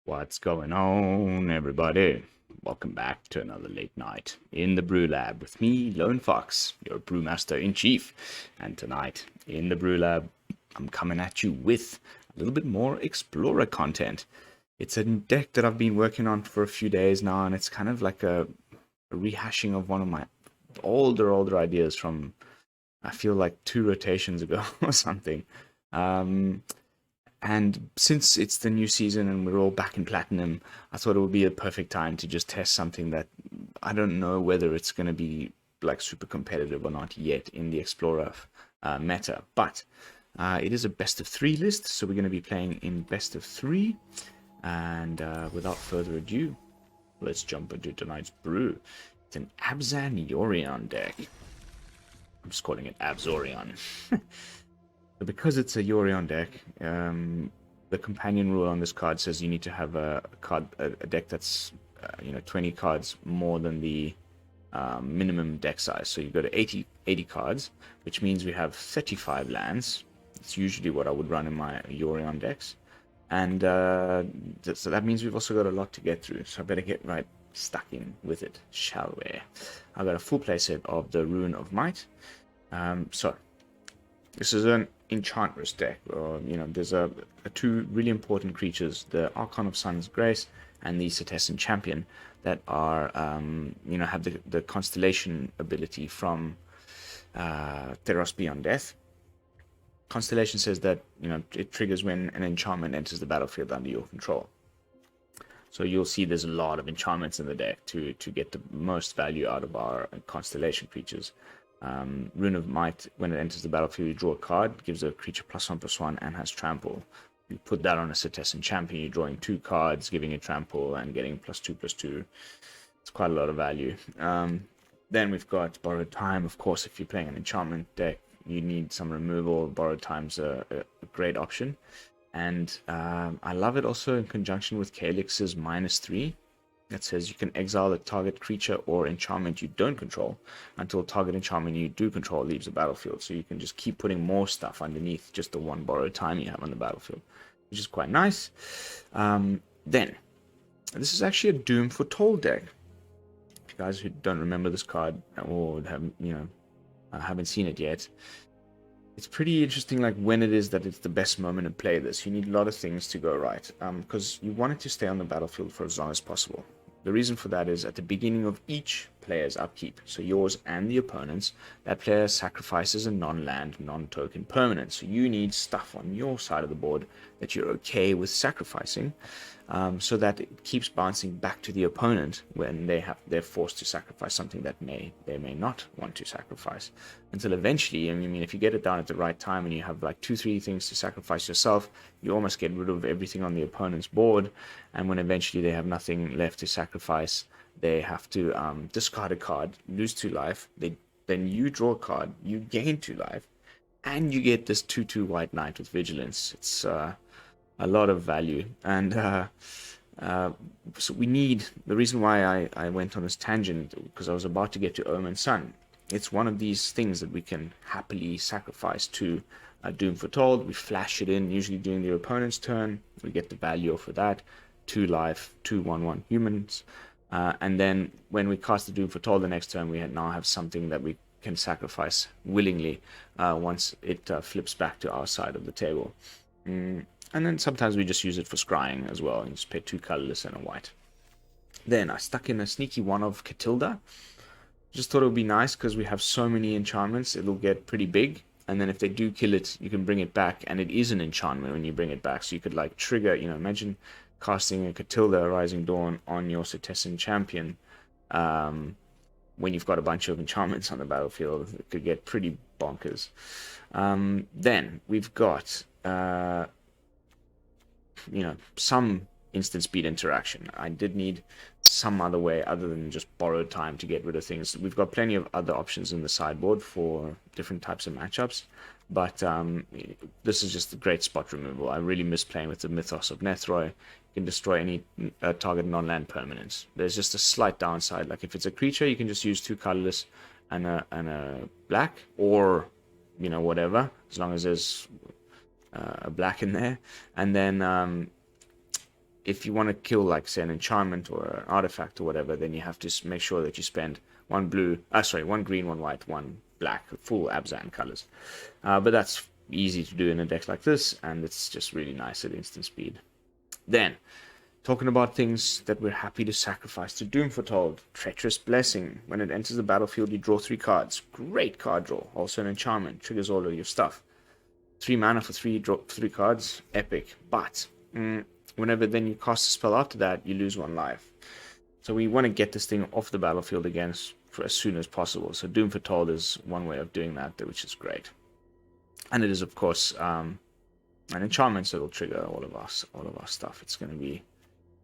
What's going on, everybody? Welcome back to another late night in the BrewLab with me, Lone Fox, your brewmaster in chief. And tonight in the BrewLab, I'm coming at you with a little bit more Explorer content. It's a deck that I've been working on for a few days now, and it's kind of like a rehashing of one of my older ideas from, I feel like 2 rotations ago or something. And since it's the new season and we're all back in Platinum, I thought it would be a perfect time to just test something that I don't know whether it's going to be like super competitive or not yet in the Explorer meta. But it is a best of 3 list, so we're going to be playing in best of 3. And without further ado, let's jump into tonight's brew. It's an AbzYorion deck. I'm just calling it AbzYorion. But because it's a Yorion deck, the companion rule on this card says you need to have a deck that's 20 cards more than the minimum deck size. So you go to 80 cards, which means we have 35 lands. It's usually what I would run in my Yorion decks, and so that means we've also got a lot to get through. So I better get right stuck in with it, shall we? I've got a full playset of the Rune of Might. So this is an Enchantress deck. There's a 2 really important creatures, the Archon of Sun's Grace and the Setessan Champion, that are have the constellation ability from Theros Beyond Death. Constellation says that it triggers when an enchantment enters the battlefield under your control. So you'll see there's a lot of enchantments in the deck to get the most value out of our constellation creatures. Rune of Might, when it enters the battlefield, you draw a card, gives a creature +1/+1 and has trample. You put that on a Setessan Champion, you're drawing 2 cards, giving it trample and getting +2/+2. It's quite a lot of value. Then we've got Borrowed Time. Of course, if you're playing an enchantment deck, you need some removal. Borrowed Time's a great option. And I love it also in conjunction with Calix's -3. That says you can exile a target creature or enchantment you don't control until target enchantment you do control leaves the battlefield. So you can just keep putting more stuff underneath just the 1 borrowed time you have on the battlefield, which is quite nice. Then, this is actually a Doom Foretold deck. If you guys who don't remember this card or haven't seen it yet, it's pretty interesting, like when it is that it's the best moment to play this. You need a lot of things to go right, because you want it to stay on the battlefield for as long as possible. The reason for that is at the beginning of each player's upkeep, so yours and the opponent's, that player sacrifices a non-land, non-token permanent. So you need stuff on your side of the board that you're okay with sacrificing, so that it keeps bouncing back to the opponent when they're forced to sacrifice something that they may not want to sacrifice. Until eventually, I mean, if you get it down at the right time and you have like 2-3 things to sacrifice yourself, you almost get rid of everything on the opponent's board. And when eventually they have nothing left to sacrifice, they have to discard a card, lose 2 life. Then you draw a card, you gain 2 life, and you get this 2/2 White Knight with Vigilance. It's a lot of value. And so we need, the reason why I went on this tangent, because I was about to get to Omen Sun. It's one of these things that we can happily sacrifice to Doom Foretold. We flash it in, usually during the opponent's turn. We get the value off of that. 2 life, 2/1/1 humans. And then when we cast the Doom Foretold the next turn, we now have something that we can sacrifice willingly once it flips back to our side of the table. And then sometimes we just use it for scrying as well, and just pay 2 colorless and a white. Then I stuck in a sneaky one of Catilda. Just thought it would be nice because we have so many enchantments, it'll get pretty big. And then if they do kill it, you can bring it back, and it is an enchantment when you bring it back. So you could like trigger, imagine casting a Catilda Rising Dawn on your Setessan Champion when you've got a bunch of enchantments on the battlefield. It could get pretty bonkers. Then we've got some instant speed interaction. I did need some other way other than just borrowed time to get rid of things. We've got plenty of other options in the sideboard for different types of matchups, but this is just a great spot removal. I really miss playing with the Mythos of Nethroi. You can destroy any target non-land permanents. There's just a slight downside. Like if it's a creature, you can just use 2 colorless and a black, or whatever, as long as there's a black in there. And then if you want to kill, like, say, an enchantment or an artifact or whatever, then you have to make sure that you spend one green, one white, one black, full AbzYorion colors. But that's easy to do in a deck like this, and it's just really nice at instant speed. Then, talking about things that we're happy to sacrifice to Doom Foretold. Treacherous Blessing. When it enters the battlefield, you draw 3 cards. Great card draw. Also an enchantment. Triggers all of your stuff. 3 mana for 3 cards. Epic. But whenever then you cast a spell after that, you lose 1 life. So we want to get this thing off the battlefield again for as soon as possible. So Doom Foretold is one way of doing that, which is great. And it is, of course, an enchantment, so it'll trigger all of our stuff. It's going to be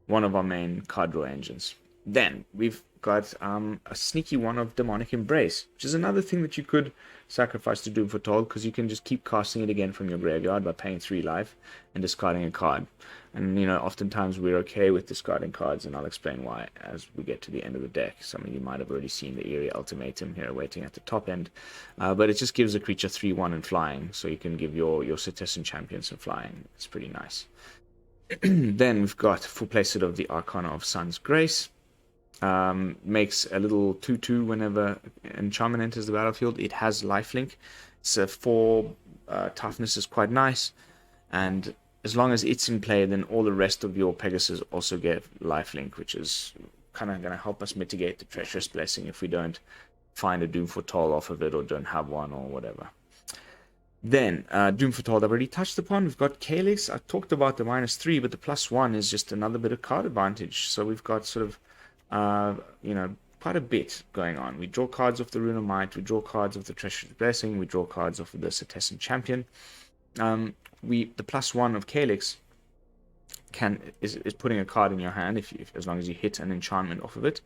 one of our main card draw engines. Then we've got a sneaky one of Demonic Embrace, which is another thing that you could sacrifice to Doom Foretold, because you can just keep casting it again from your graveyard by paying 3 life and discarding a card. And, you know, oftentimes we're okay with discarding cards, and I'll explain why as we get to the end of the deck. Some of you might have already seen the Eerie Ultimatum here waiting at the top end. But it just gives a creature 3/1 and flying, so you can give your Setessan Champion some flying. It's pretty nice. Then we've got full playset of the Archon of Sun's Grace. Makes a little 2/2 whenever enchantment enters the battlefield. It has lifelink. It's a 4 toughness is quite nice, and as long as it's in play, then all the rest of your Pegasus also get lifelink, which is kind of going to help us mitigate the Treacherous Blessing if we don't find a Doom Foretold off of it or don't have one or whatever. Then, Doom Foretold I've already touched upon. We've got Calix. I talked about the -3, but the +1 is just another bit of card advantage. So we've got sort of, quite a bit going on. We draw cards off the Rune of Might. We draw cards off the Treacherous Blessing. We draw cards off of the Setessan Champion. The +1 of Calix is putting a card in your hand as long as you hit an enchantment off of it.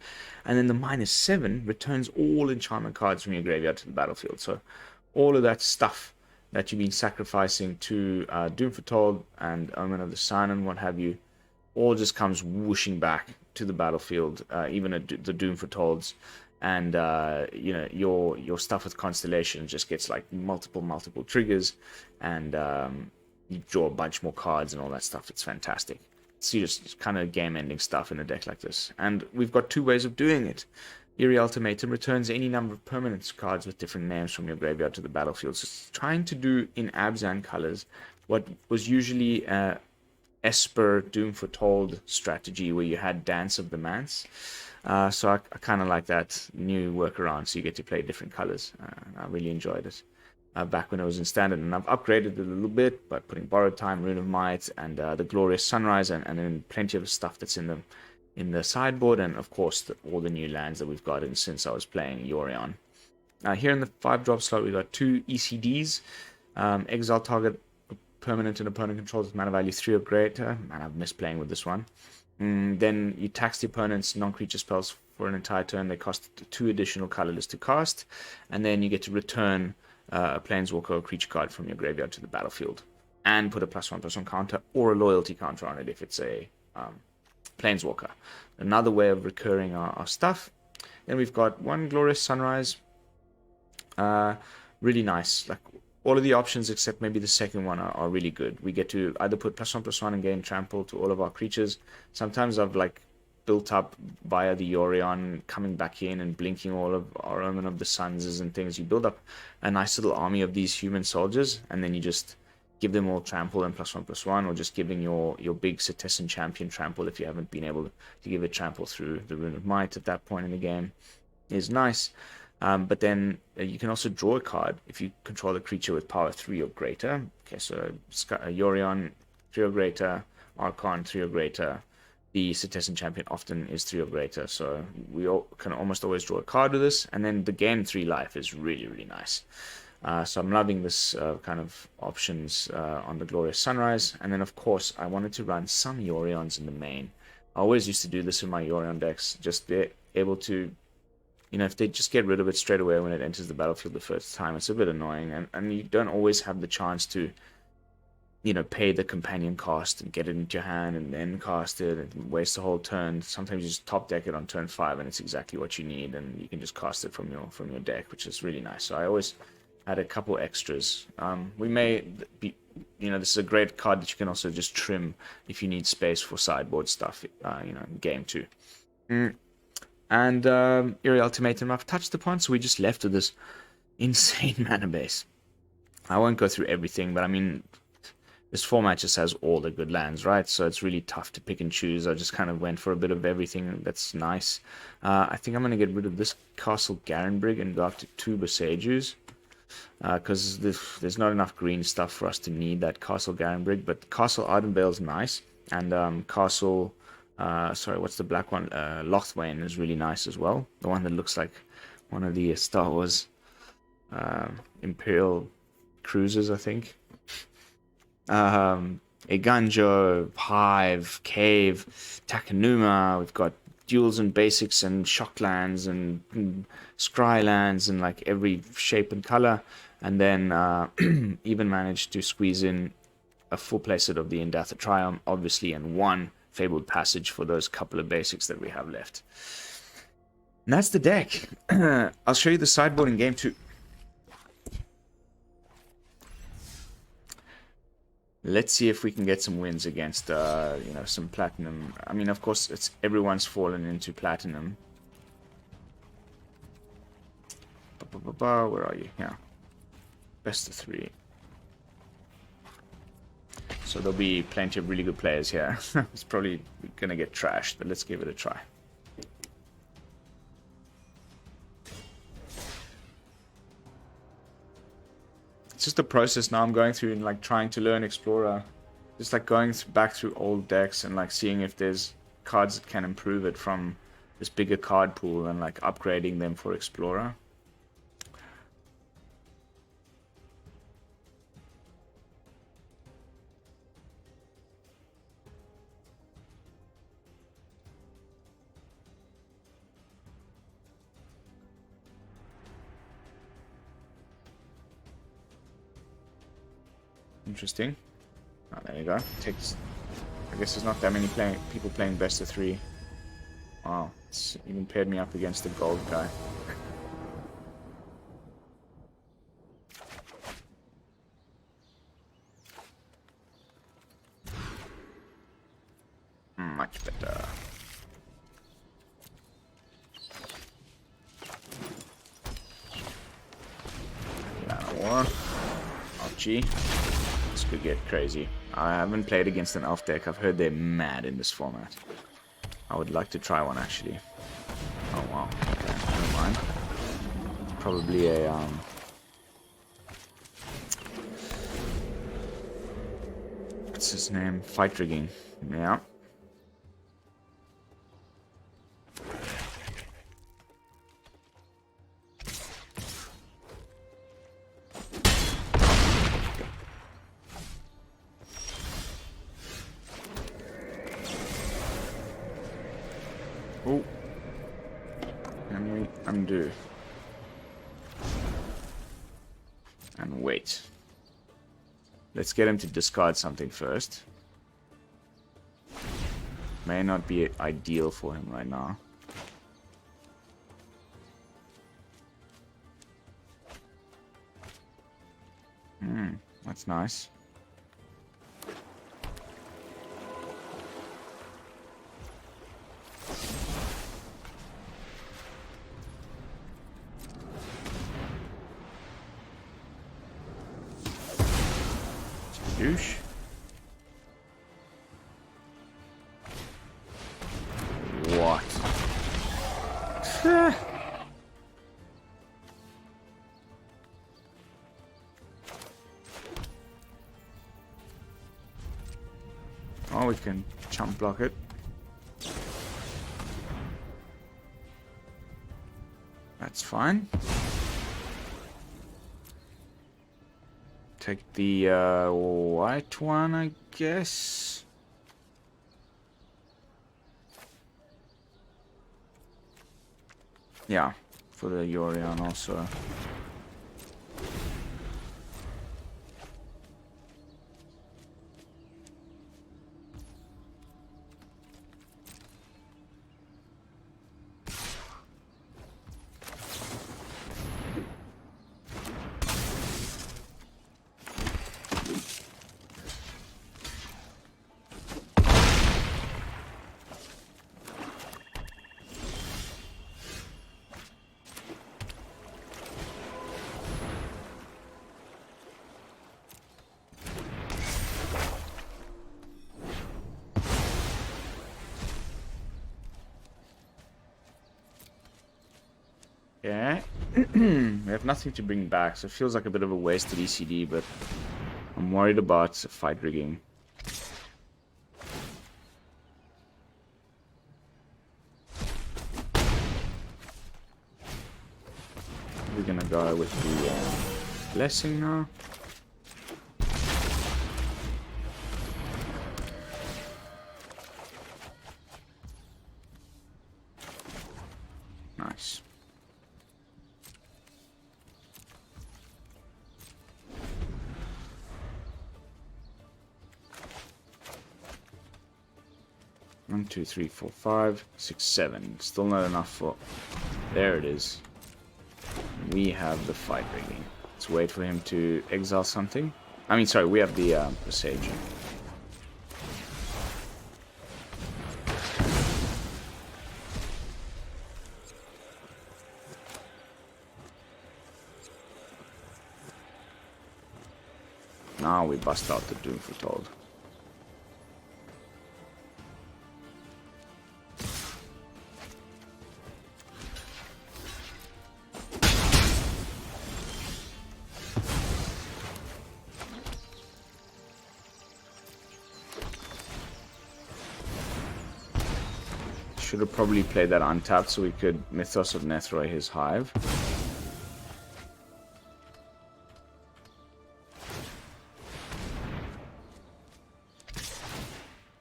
And then the -7 returns all enchantment cards from your graveyard to the battlefield. So all of that stuff that you've been sacrificing to Doom Foretold and Omen of the Sun and what have you, all just comes whooshing back to the battlefield, even the Doom Foretolds. And your stuff with Constellation just gets like multiple triggers, and you draw a bunch more cards and all that stuff. It's fantastic. So just kind of game-ending stuff in a deck like this. And we've got 2 ways of doing it. Eerie Ultimatum returns any number of permanent cards with different names from your graveyard to the battlefield. So it's trying to do in AbzYorion colors what was usually Esper Doom Foretold strategy, where you had Dance of the Manse. So I kind of like that new workaround, so you get to play different colors. I really enjoyed it back when it was in Standard, and I've upgraded it a little bit by putting Borrowed Time, Rune of Might, and the Glorious Sunrise, and then plenty of stuff that's in the sideboard, and of course all the new lands that we've gotten since I was playing Yorion. Here in the 5-drop slot, we've got 2 ECDs. Exile target permanent and opponent controls with mana value 3 or greater. Man, I've missed playing with this one. Then you tax the opponent's non-creature spells for an entire turn. They cost 2 additional colorless to cast, and then you get to return a Planeswalker or creature card from your graveyard to the battlefield, and put a +1/+1 counter or a loyalty counter on it if it's a Planeswalker. Another way of recurring our stuff. Then we've got 1 Glorious Sunrise. Really nice. Like, all of the options except maybe the second one are really good. We get to either put +1/+1 and gain trample to all of our creatures. Sometimes I've built up via the Yorion, coming back in and blinking all of our Omen of the Suns and things. You build up a nice little army of these human soldiers, and then you just give them all trample and +1/+1, or just giving your big Setessan Champion trample if you haven't been able to give it trample through the Rune of Might at that point in the game is nice. But then you can also draw a card if you control a creature with power 3 or greater. Okay, so Yorion 3 or greater, Archon 3 or greater. The Setessan Champion often is 3 or greater, so we can almost always draw a card with this. And then the gain 3 life is really, really nice. So I'm loving this kind of options on the Glorious Sunrise. And then, of course, I wanted to run some Yorions in the main. I always used to do this in my Yorion decks, just be able to, if they just get rid of it straight away when it enters the battlefield the first time, it's a bit annoying. And you don't always have the chance to, pay the companion cost and get it into your hand and then cast it and waste the whole turn. Sometimes you just top deck it on turn 5 and it's exactly what you need, and you can just cast it from your deck, which is really nice. So I always had a couple extras. We may you know, this is a great card that you can also just trim if you need space for sideboard stuff, you know, in game 2. And Eerie Ultimatum I've touched upon, so we just left with this insane mana base. I won't go through everything, but I mean, this format just has all the good lands, right? So it's really tough to pick and choose. I just kind of went for a bit of everything. That's nice. I think I'm going to get rid of this Castle Garenbrig and go up to 2 Besejus. Because there's not enough green stuff for us to need that Castle Garenbrig. But Castle Ardenvale is nice. And Castle... sorry, what's the black one? Locthwain is really nice as well. The one that looks like one of the Star Wars Imperial cruisers, I think. Eganjo, Hive, Cave, Takanuma. We've got duels and basics and shocklands and scrylands and like every shape and color. And then even managed to squeeze in a full playset of the Indatha Triome, obviously, and 1 Fabled Passage for those couple of basics that we have left. And that's the deck. I'll show you the sideboard in game 2. Let's see if we can get some wins against, you know, some platinum. I mean, of course, it's everyone's fallen into platinum. Where are you? Yeah. Best of 3. So there'll be plenty of really good players here. It's probably going to get trashed, but let's give it a try. It's just a process now I'm going through and like trying to learn Explorer. Just like going back through old decks and like seeing if there's cards that can improve it from this bigger card pool and like upgrading them for Explorer. Interesting. Oh, there you go. Takes. I guess there's not that many people playing best of 3. Wow, it's even paired me up against the gold guy. Much better. Land War. Archie. This could get crazy. I haven't played against an elf deck. I've heard they're mad in this format. I would like to try one actually. Oh wow. Okay, never mind. Probably a what's his name? Fight rigging. Yeah. Oh, and we undo and wait. Let's get him to discard something first. May not be ideal for him right now. That's nice. Douche. What? Oh, we can chump block it. That's fine. Take the white one, I guess. Yeah, for the Yorion also. We have nothing to bring back, so it feels like a bit of a wasted ECD, but I'm worried about fight rigging. We're gonna go with the Blessing now. Nice. One, two, three, four, 5, 6, 7. Still not enough for... There it is. We have the fight rigging. Let's wait for him to exile something. I mean, sorry, we have the Sage. Now we bust out the Doom Foretold. Should have probably played that untapped so we could Mythos of Nethroi his Hive.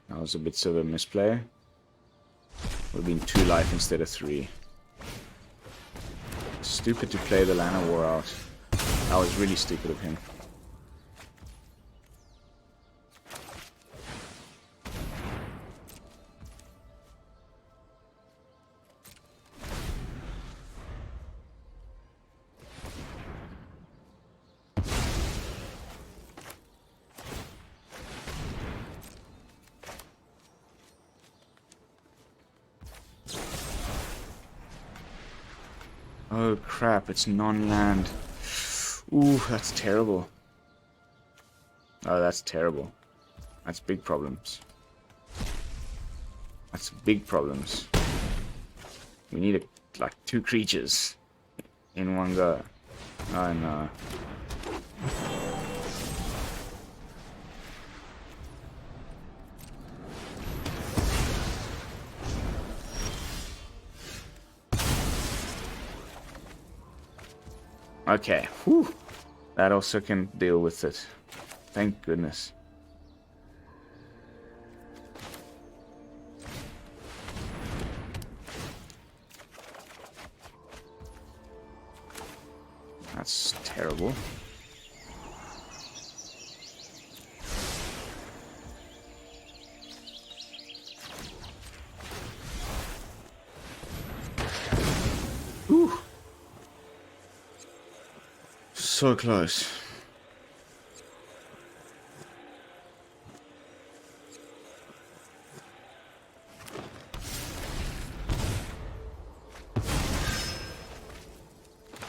That was a bit of a misplay. Would have been 2 life instead of 3. Stupid to play the Lana War out. That was really stupid of him. Oh crap, it's non-land. Ooh, that's terrible. Oh, that's terrible. That's big problems. That's big problems. We need like 2 creatures in one go. Oh no. Okay, whew. That also can deal with it. Thank goodness. That's terrible. Whew. So close.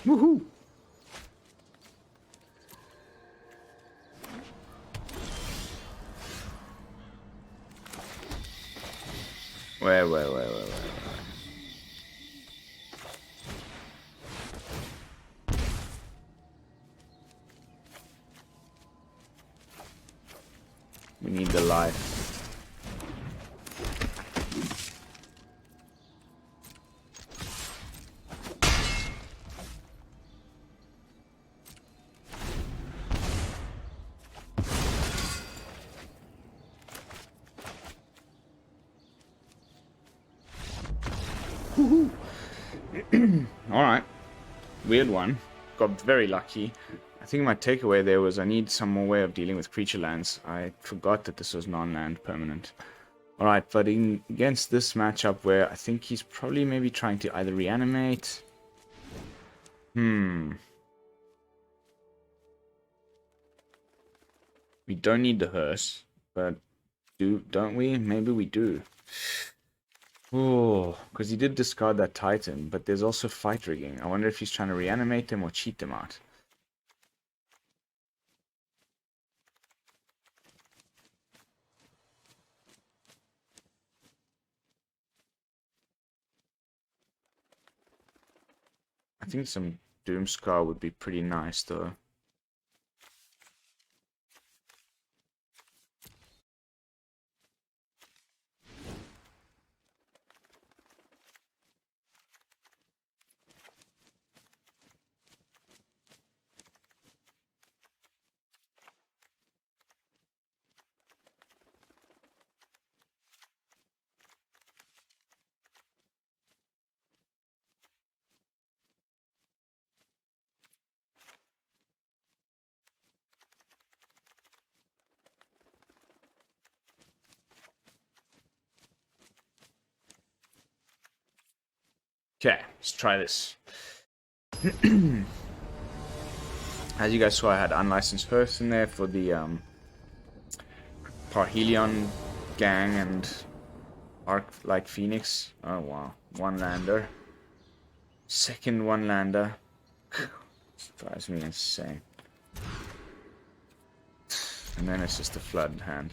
Woohoo! Wait. We need the life. Alright. Weird one. Got very lucky. I think my takeaway there was I need some more way of dealing with creature lands. I forgot that this was non-land permanent. Alright, but against this matchup where I think he's probably maybe trying to either reanimate... We don't need the hearse, but don't we? Maybe we do. Oh, because he did discard that Titan, but there's also fight rigging. I wonder if he's trying to reanimate them or cheat them out. I think some Doomscar would be pretty nice, though. Okay, let's try this. As you guys saw, I had Unlicensed Hearth in there for the Parhelion gang and Arc like Phoenix. Oh wow, one lander. Second one lander. This drives me insane. And then it's just a flood hand.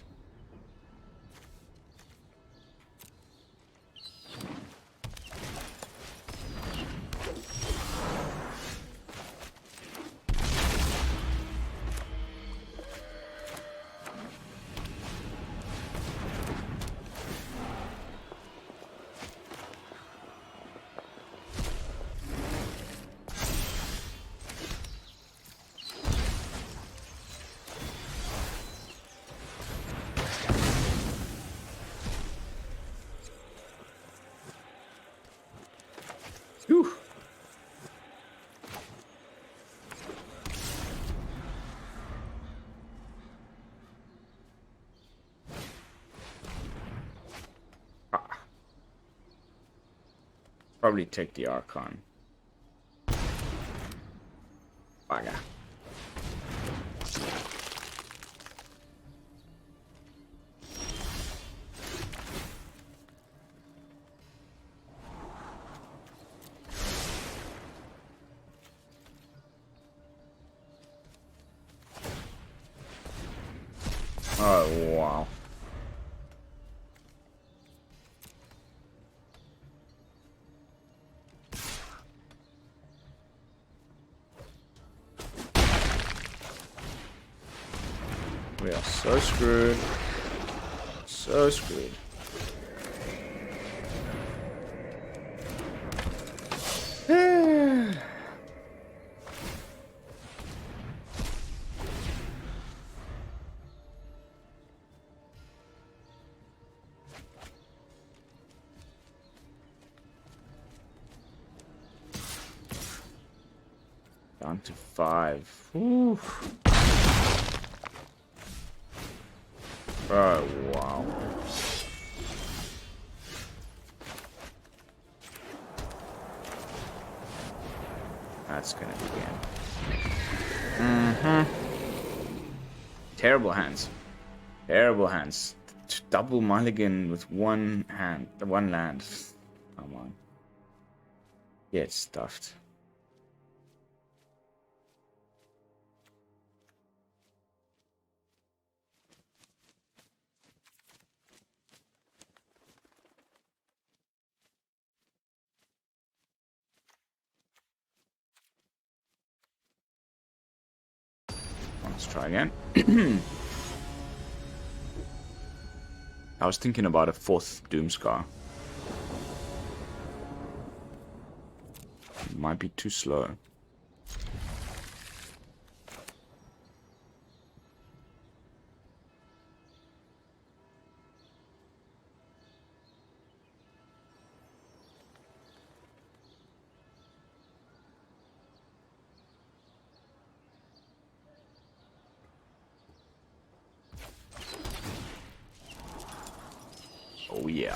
Whew. Probably take the Archon. Bugger. Oh, wow. We are so screwed. So screwed. Down to 5. Whew. Oh, wow. That's gonna begin. Terrible hands. Terrible hands. Double mulligan with one hand, one land. Come on. Get stuffed. Let's try again. I was thinking about a 4th Doomscar. Might be too slow. Oh yeah.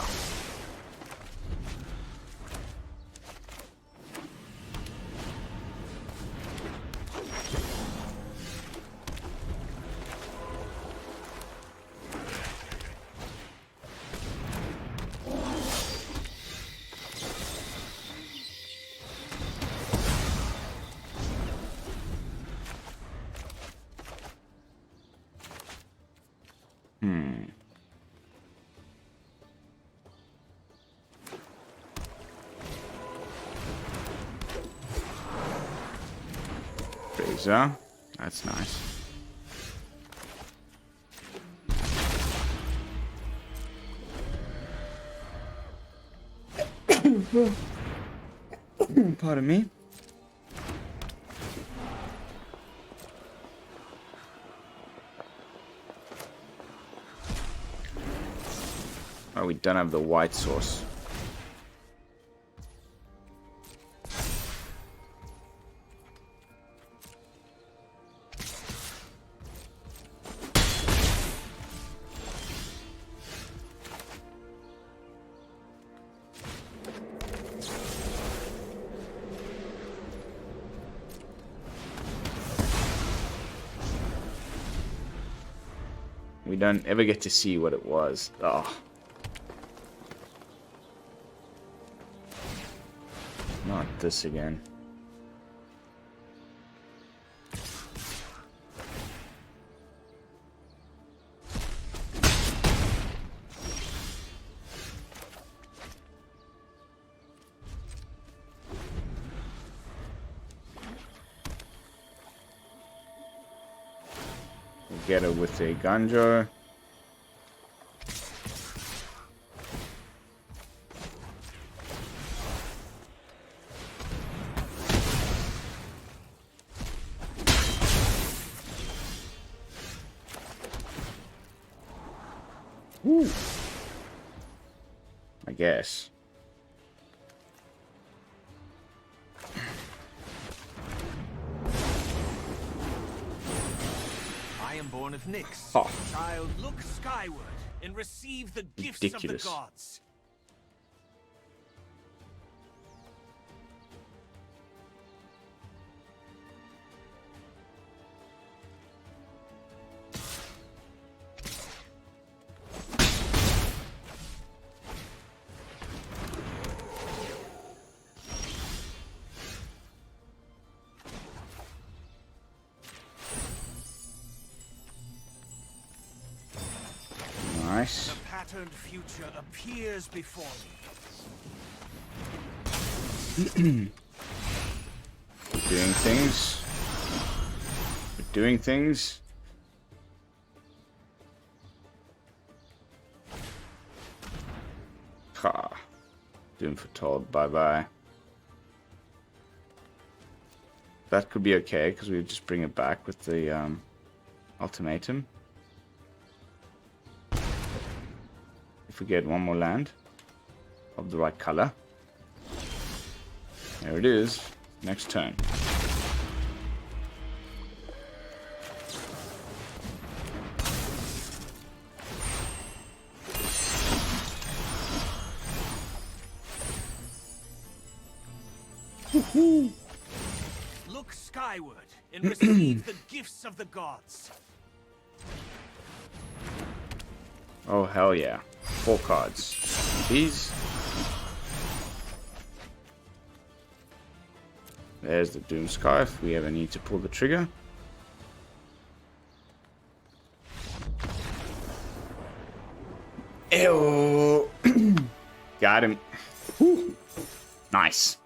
yeah? That's nice. Pardon me. Oh, we don't have the white sauce. We don't ever get to see what it was. Oh. Not this again. We'll get it with a Ganjo. Woo. I guess. I am born of Nyx. Oh. Child, look skyward and receive the gifts Ridiculous. of the gods. Nice. The patterned future appears before me. We're doing things. We're doing things. Ha. Doom Foretold. Bye-bye. That could be okay, because we just bring it back with the ultimatum. If we get one more land of the right color. There it is. Next turn. Look skyward and receive the gifts of the gods. Oh, hell yeah. 4 cards. These. There's the Doom Scar if we ever need to pull the trigger. Ew. Got him. Whew. Nice.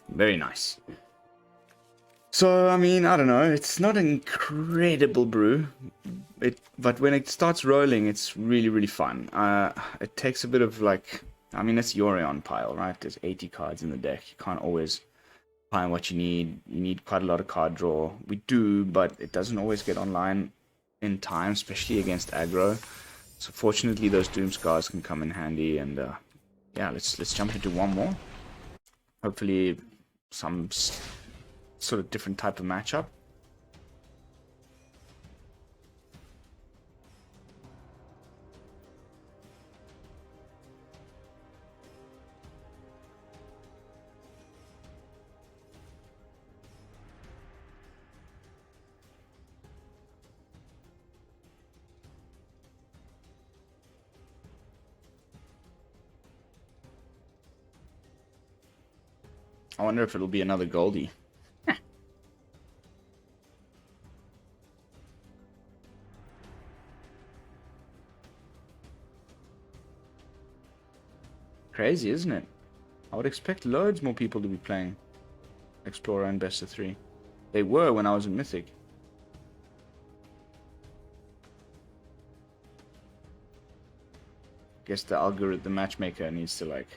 Very nice. So, I mean, I don't know. It's not an incredible brew. But when it starts rolling, it's really, really fun. It takes a bit of, like... I mean, it's Yorion pile, right? There's 80 cards in the deck. You can't always find what you need. You need quite a lot of card draw. We do, but it doesn't always get online in time, especially against aggro. So fortunately, those Doom Scars can come in handy. And yeah, let's jump into one more. Hopefully, some sort of different type of matchup. I wonder if it'll be another Goldie. Crazy, isn't it? I would expect loads more people to be playing Explorer and Best of 3. They were when I was in Mythic. Guess the algorithm, the matchmaker, needs to like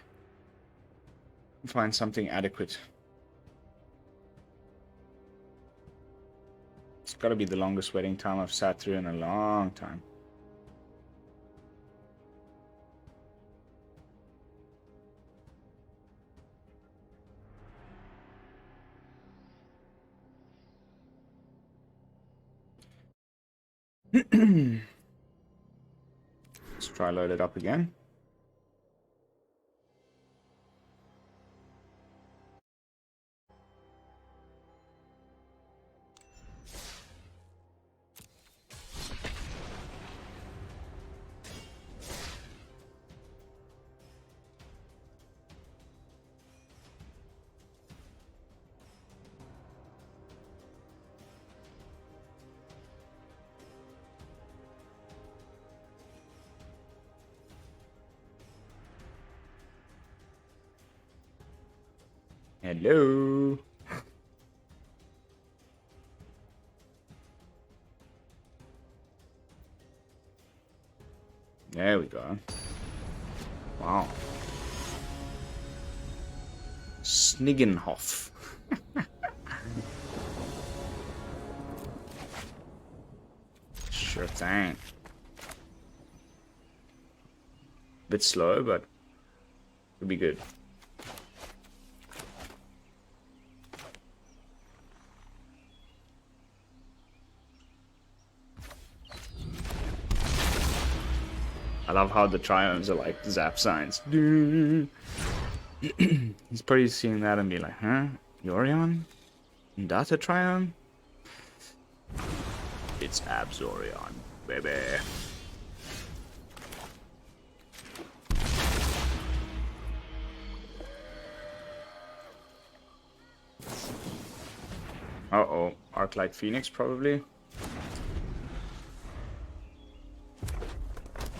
find something adequate. It's got to be the longest waiting time I've sat through in a long time. Let's try load it up again. Hello. There we go. Wow. Sniggenhoff. Sure thing. Bit slow, but it'll be good. I love how the triomes are like zap signs. He's probably seeing that and be like, huh? Yorion? Indatha Triome? It's AbzYorion, baby. Uh-oh. Arclight Phoenix, probably.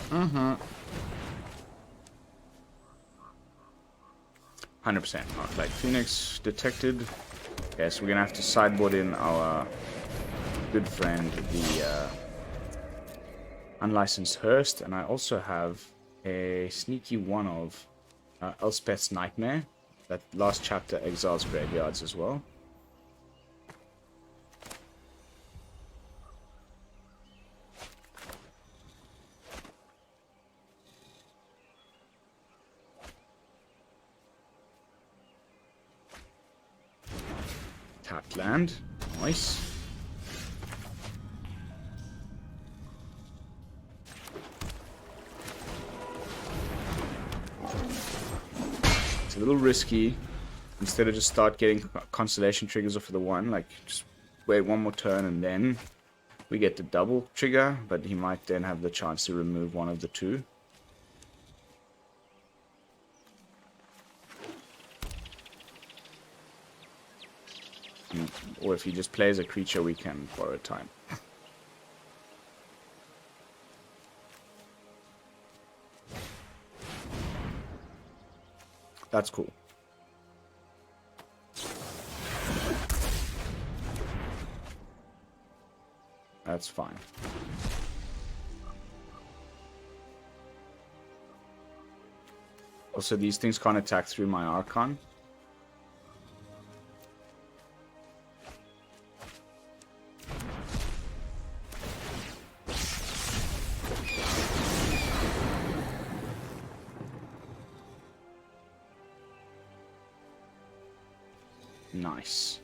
100% Arclight Phoenix detected. Yes, we're gonna have to sideboard in our good friend, the Unlicensed Hearst, and I also have a sneaky one of Elspeth's Nightmare. That last chapter exiles graveyards as well. Tapped land. Nice. It's a little risky. Instead of just start getting constellation triggers off of the one, like just wait one more turn and then we get the double trigger, but he might then have the chance to remove one of the two. Or if he just plays a creature, we can borrow time. That's cool. That's fine. Also, these things can't attack through my Archon. Nice.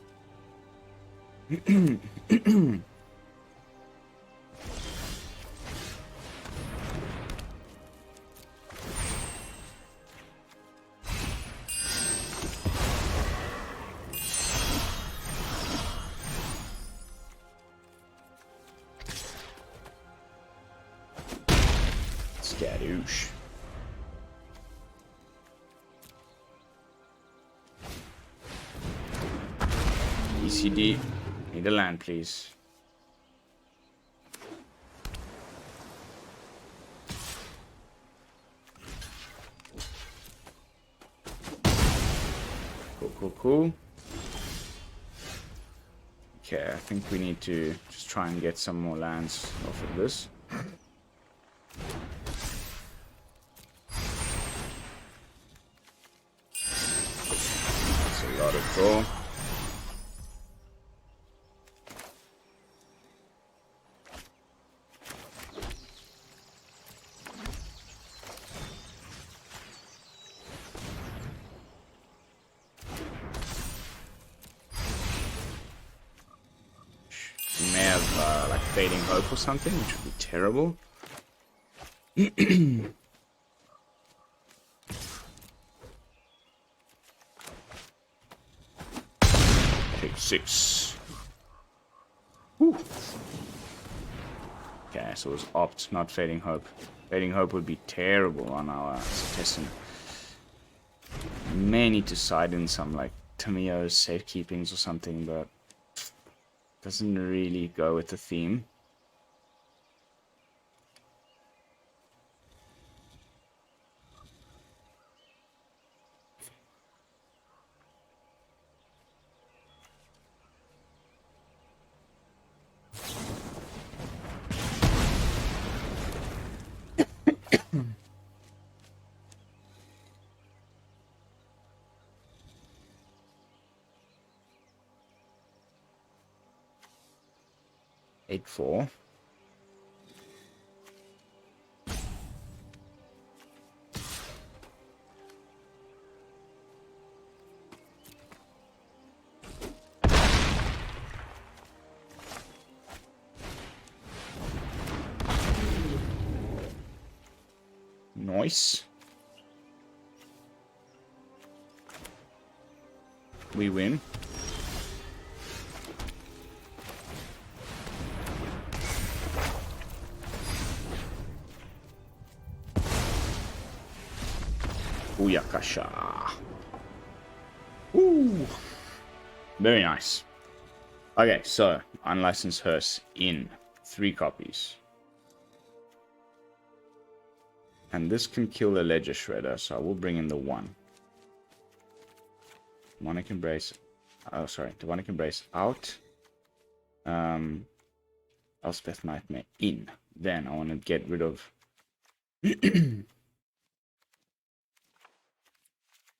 Skadoosh. ECD. Need a land, please. Cool, cool, cool. Okay, I think we need to just try and get some more lands off of this. That's a lot of draw. Fading Hope or something, which would be terrible. Take 6. Whew. Okay, so it was Opt, not Fading Hope. Fading Hope would be terrible on our Setessan. May need to side in some like Tamiyo's safekeepings or something, but doesn't really go with the theme. Eight, 4. Nice. We win. Booyakasha. Ooh. Very nice. Okay, so unlicensed hearse in 3 copies. And this can kill a Ledger Shredder, so I will bring in the 1. Demonic Embrace. Oh, sorry. Demonic Embrace out. Elspeth Nightmare in. Then I want to get rid of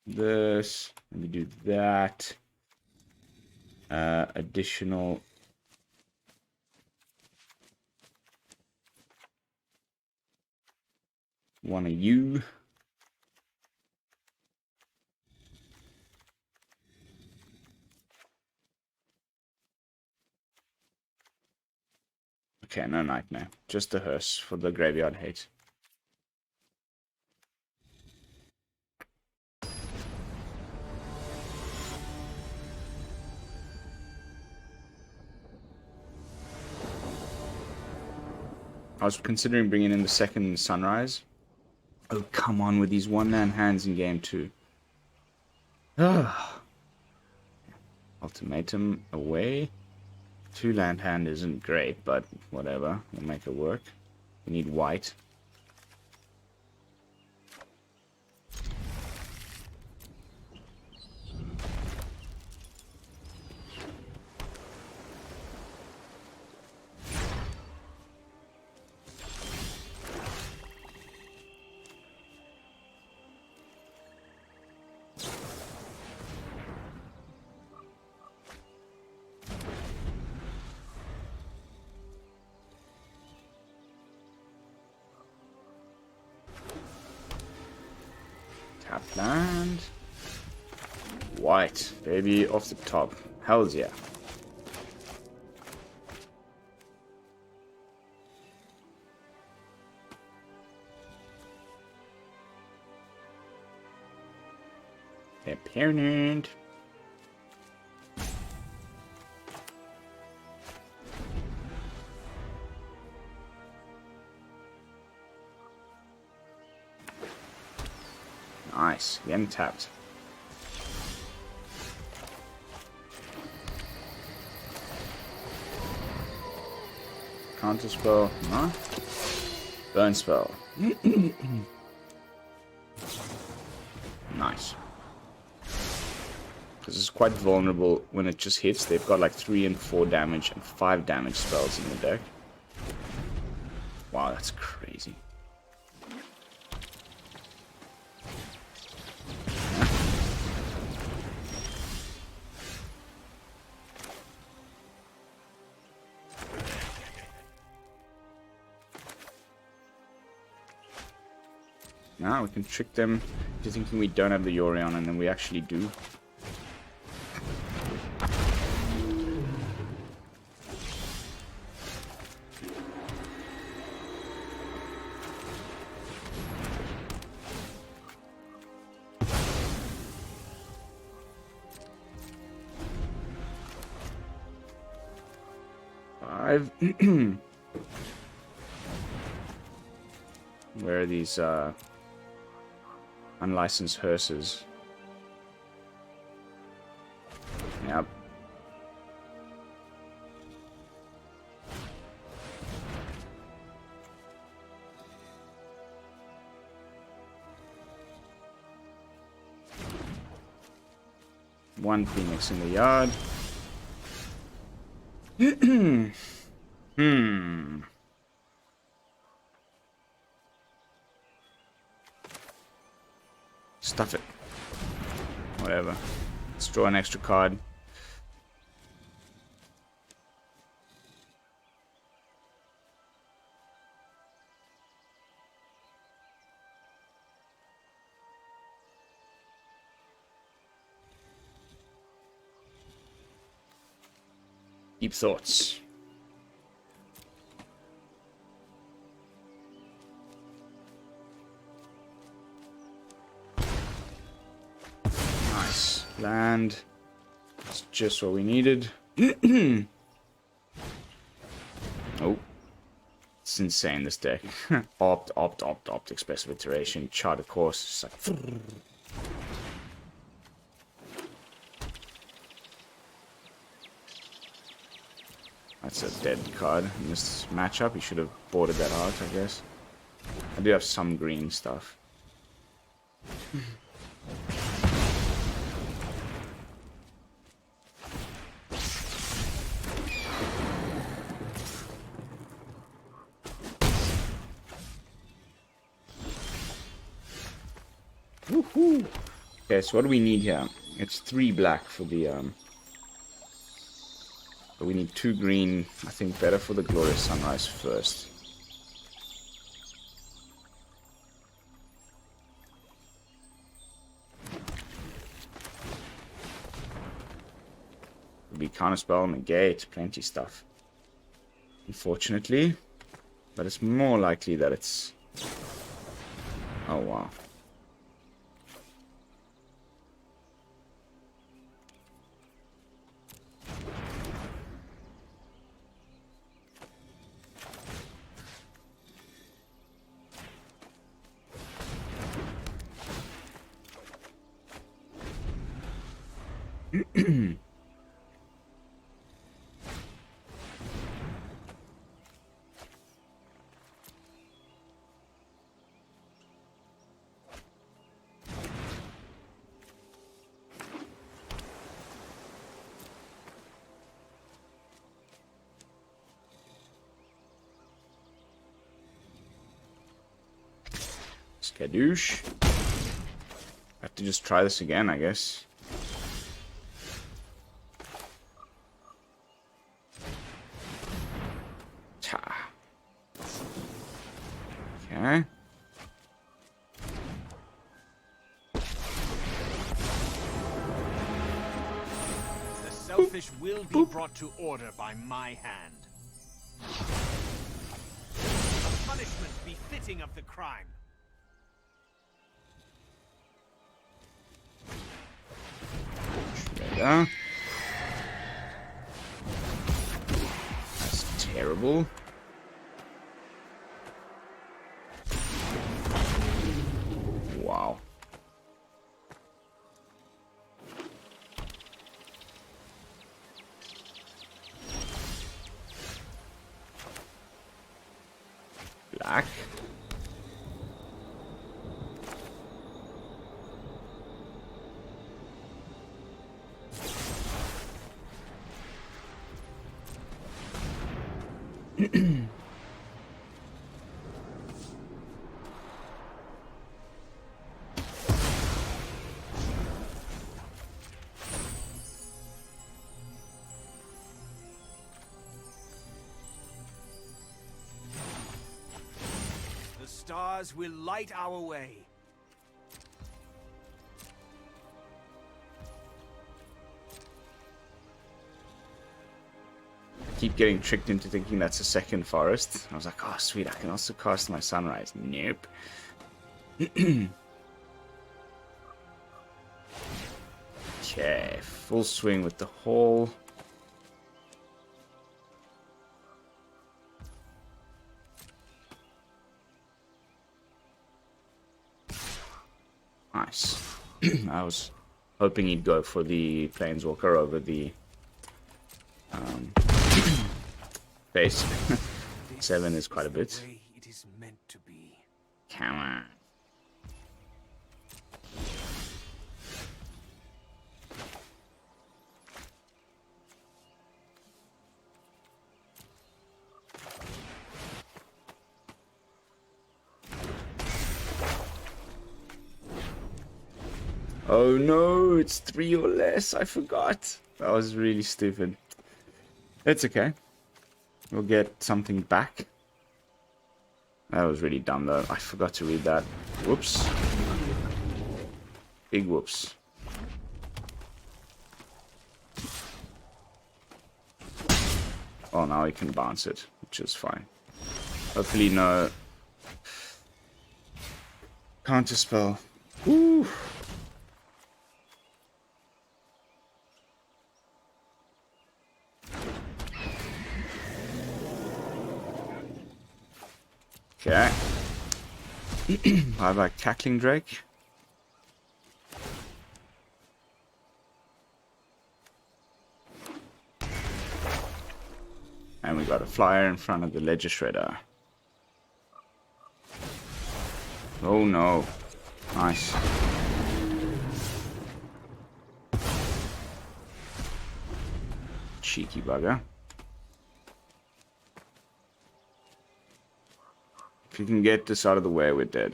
this. Let me do that. Additional. One of you. Okay, no Nightmare. Just the hearse for the graveyard hate. I was considering bringing in the second Sunrise. Oh, come on with these one-man hands in game 2. Ultimatum away. 2-land hand isn't great, but whatever. We'll make it work. We need white. Tap land. White, baby, off the top. Hells yeah. Apparent. Nice, getting tapped. Counter spell, no? Burn spell. Nice. Because it's quite vulnerable when it just hits. They've got like 3 and 4 damage and 5 damage spells in the deck. Wow, that's crazy. Now we can trick them into thinking we don't have the Yorion, and then we actually do. Where are these unlicensed hearses? Yep. One Phoenix in the yard. Stuff it. Whatever. Let's draw an extra card. Deep thoughts. Nice. Land. That's just what we needed. Oh. It's insane, this deck. Opt, expressive iteration, charter course. It's like... That's a dead card in this matchup. You should have boarded that out, I guess. I do have some green stuff. Woohoo! Okay, so what do we need here? It's 3 black for the but we need 2 green. I think better for the Glorious Sunrise first. Could be counterspell, negate, plenty stuff. Unfortunately, but it's more likely that it's. Oh wow. Skadoosh. Have to just try this again, I guess. Ta. Okay. The selfish will be brought to order by my hand. A punishment befitting of the crime. Yeah. That's terrible. Wow. Black. stars will light our way. Keep getting tricked into thinking that's a second forest. I was like, oh sweet, I can also cast my sunrise. Nope. Okay, full swing with the hole. Nice. I was hoping he'd go for the Planeswalker over the base. 7 is quite a bit. It is meant to be. Come on. Oh no, it's 3 or less. I forgot. That was really stupid. It's okay. We'll get something back. That was really dumb though. I forgot to read that. Whoops. Big whoops. Oh, now we can bounce it, which is fine. Hopefully no counter spell. Woo! Okay. Bye bye, Cackling Drake. And we got a flyer in front of the Ledger Shredder. Oh no. Nice. Cheeky bugger. If you can get this out of the way, we're dead.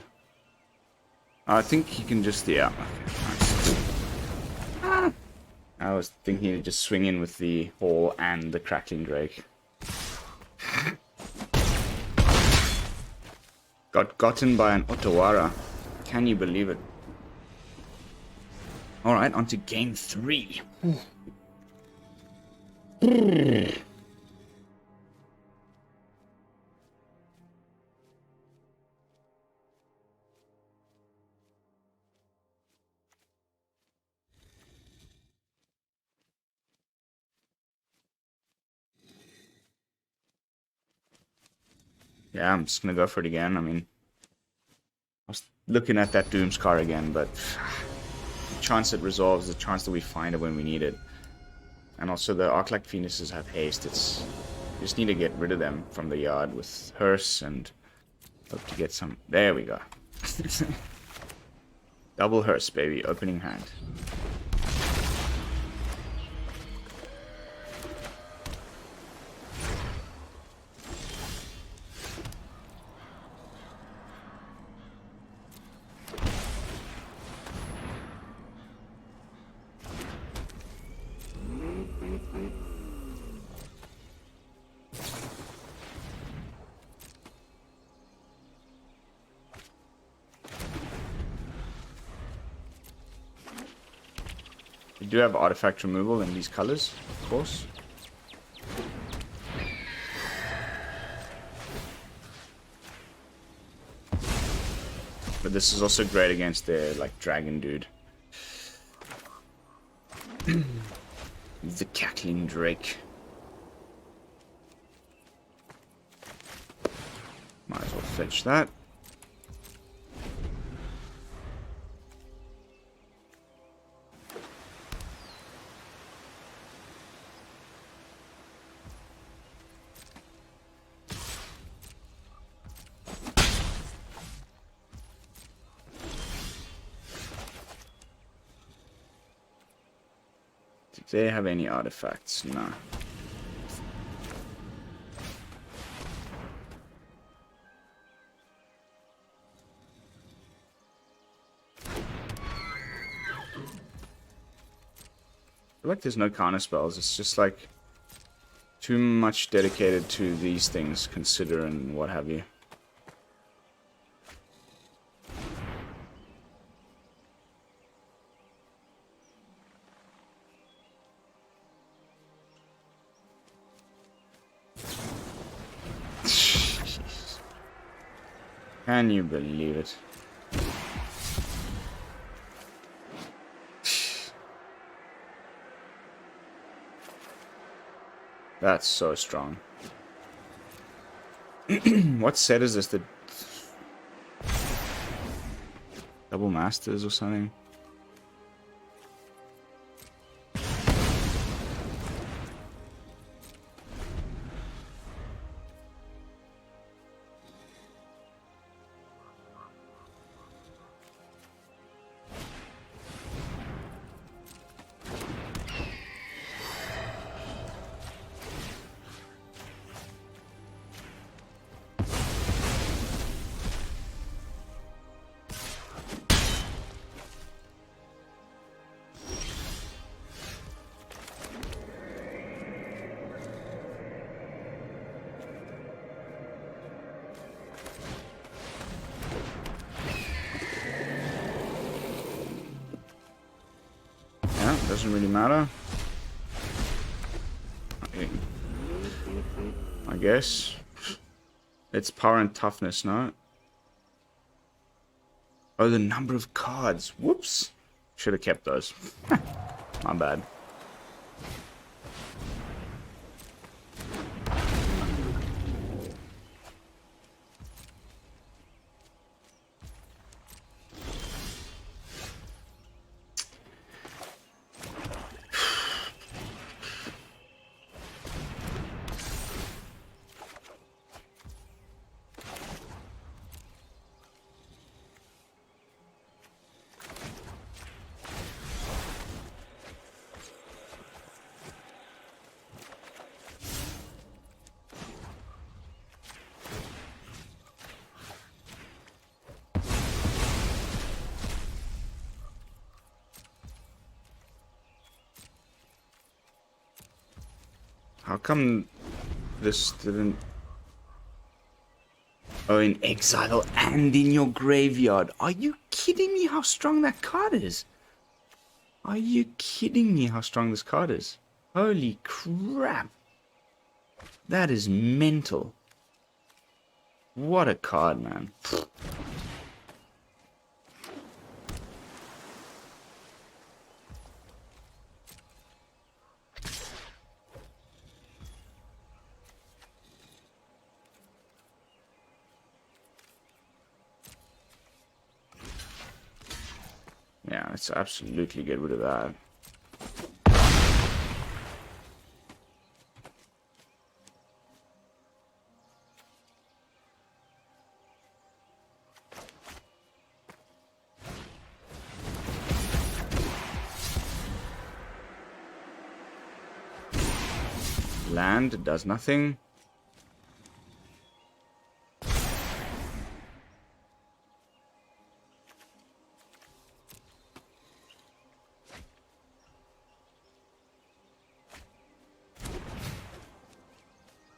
I think he can just, yeah. Okay, nice. I was thinking he'd just swing in with the Hall and the Crackling Drake. Got gotten by an Otawara. Can you believe it? Alright, on to game 3. Yeah, I'm just gonna go for it again. I mean, I was looking at that Doomscar again, but the chance it resolves, the chance that we find it when we need it. And also the Arclight Phoenixes have haste. It's you just need to get rid of them from the yard with Hearse and hope to get some. There we go. Double Hearse, baby. Opening hand. We do have artifact removal in these colors, of course. But this is also great against their, like, dragon dude. The Cackling Drake. Might as well fetch that. Do they have any artifacts? No. I feel like there's no counter spells. It's just like too much dedicated to these things, consider and what have you. Can you believe it? That's so strong. What set is this? The Double Masters or something? Doesn't really matter. Okay. I guess. It's power and toughness, no? Oh, the number of cards. Whoops. Should have kept those. My bad. How come this didn't... Oh, in exile and in your graveyard. Are you kidding me how strong that card is? Are you kidding me how strong this card is? Holy crap. That is mental. What a card, man. Yeah, let's absolutely get rid of that. Land does nothing.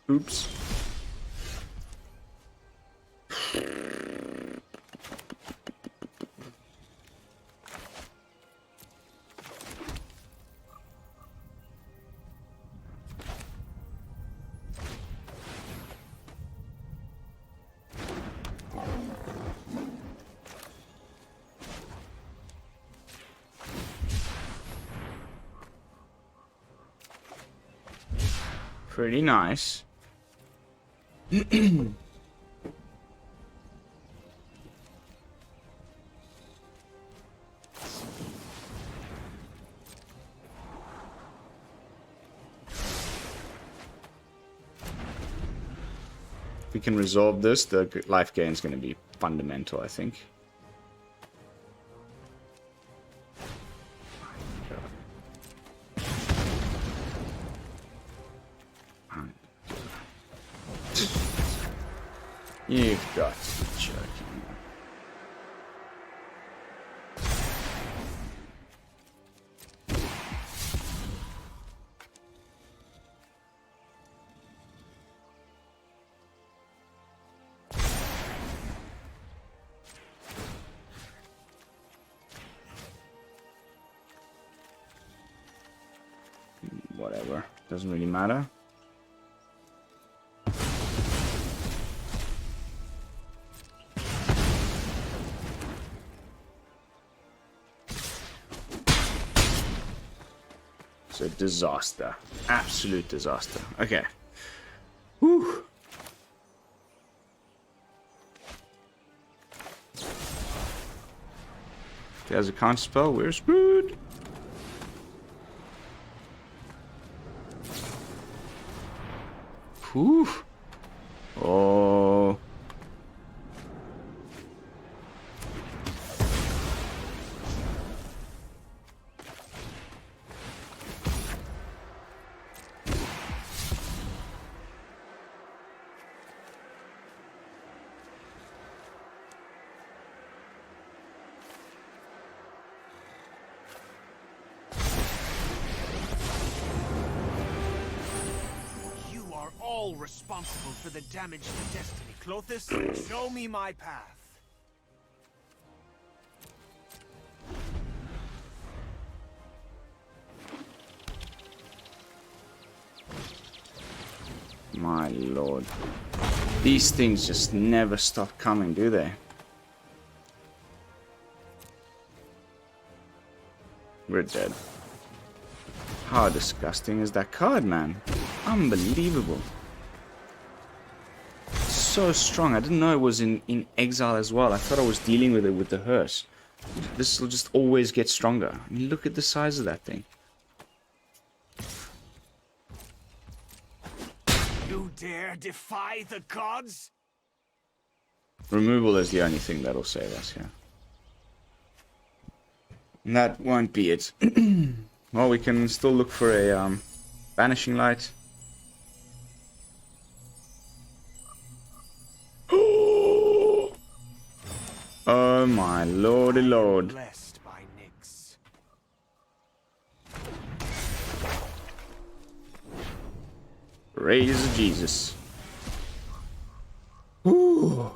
Oops. Pretty nice. If we can resolve this, the life gain is going to be fundamental, I think. You've got to be joking. Whatever. Doesn't really matter. a disaster. Absolute disaster. Okay. Whew. There's a counter spell. We're screwed. Whew. Oh. All responsible for the damage to Destiny. Clothis, show me my path. My lord. These things just never stop coming, do they? We're dead. How disgusting is that card, man? Unbelievable. So strong. I didn't know it was in exile as well. I thought I was dealing with it with the hearse. This will just always get stronger. I mean, look at the size of that thing. You dare defy the gods? Removal is the only thing that'll save us here. And that won't be it. Well, we can still look for a Banishing Light. Oh my lordy lord. Blessed by Nyx. Praise Jesus. Ooh.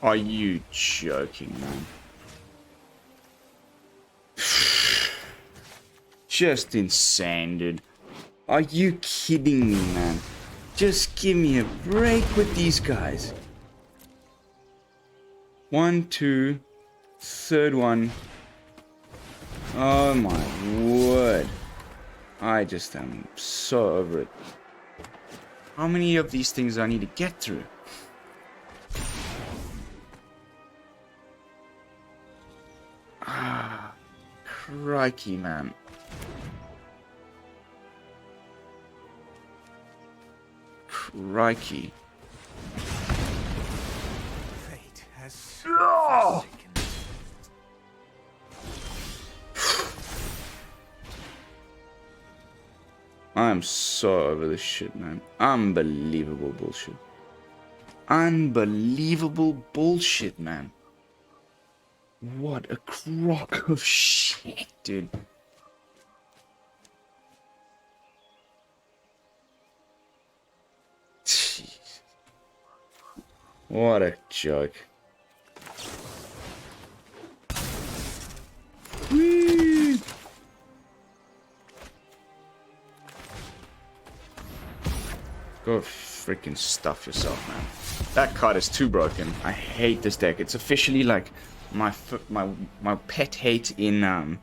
Are you joking, man? Just insane, dude. Are you kidding me, man? Just give me a break with these guys. 1, 2, third one. Oh my word. I just am so over it. How many of these things do I need to get through? Ah, crikey, man. Crikey. Fate has Oh! I'm so over this shit, man. Unbelievable bullshit. Unbelievable bullshit, man. What a crock of shit, dude. Jeez. What a joke. Whee! Go freaking stuff yourself, man. That card is too broken. I hate this deck. It's officially like my pet hate in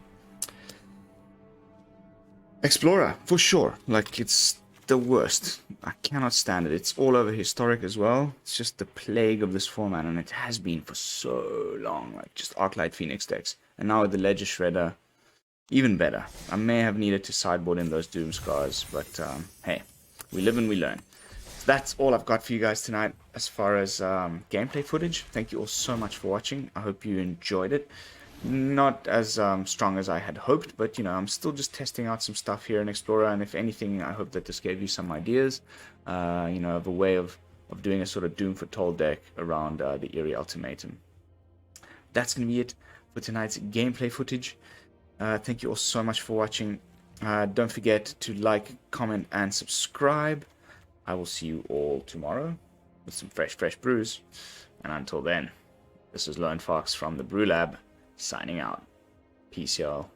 Explorer, for sure. Like, it's the worst. I cannot stand it. It's all over Historic as well. It's just the plague of this format, and it has been for so long. Like, just Arclight Phoenix decks. And now with the Ledger Shredder, even better. I may have needed to sideboard in those Doom Scars, but hey, we live and we learn. So that's all I've got for you guys tonight as far as gameplay footage. Thank you all so much for watching. I hope you enjoyed it. Not as strong as I had hoped, but you know, I'm still just testing out some stuff here in Explorer, and if anything, I hope that this gave you some ideas, you know, of a way of doing a sort of Doom Foretold deck around the Eerie Ultimatum. That's going to be it for tonight's gameplay footage. Thank you all so much for watching. Don't forget to like, comment, and subscribe. I will see you all tomorrow. with some fresh brews. And until then, this is Lone Fox from the BrewLab, signing out. Peace, y'all.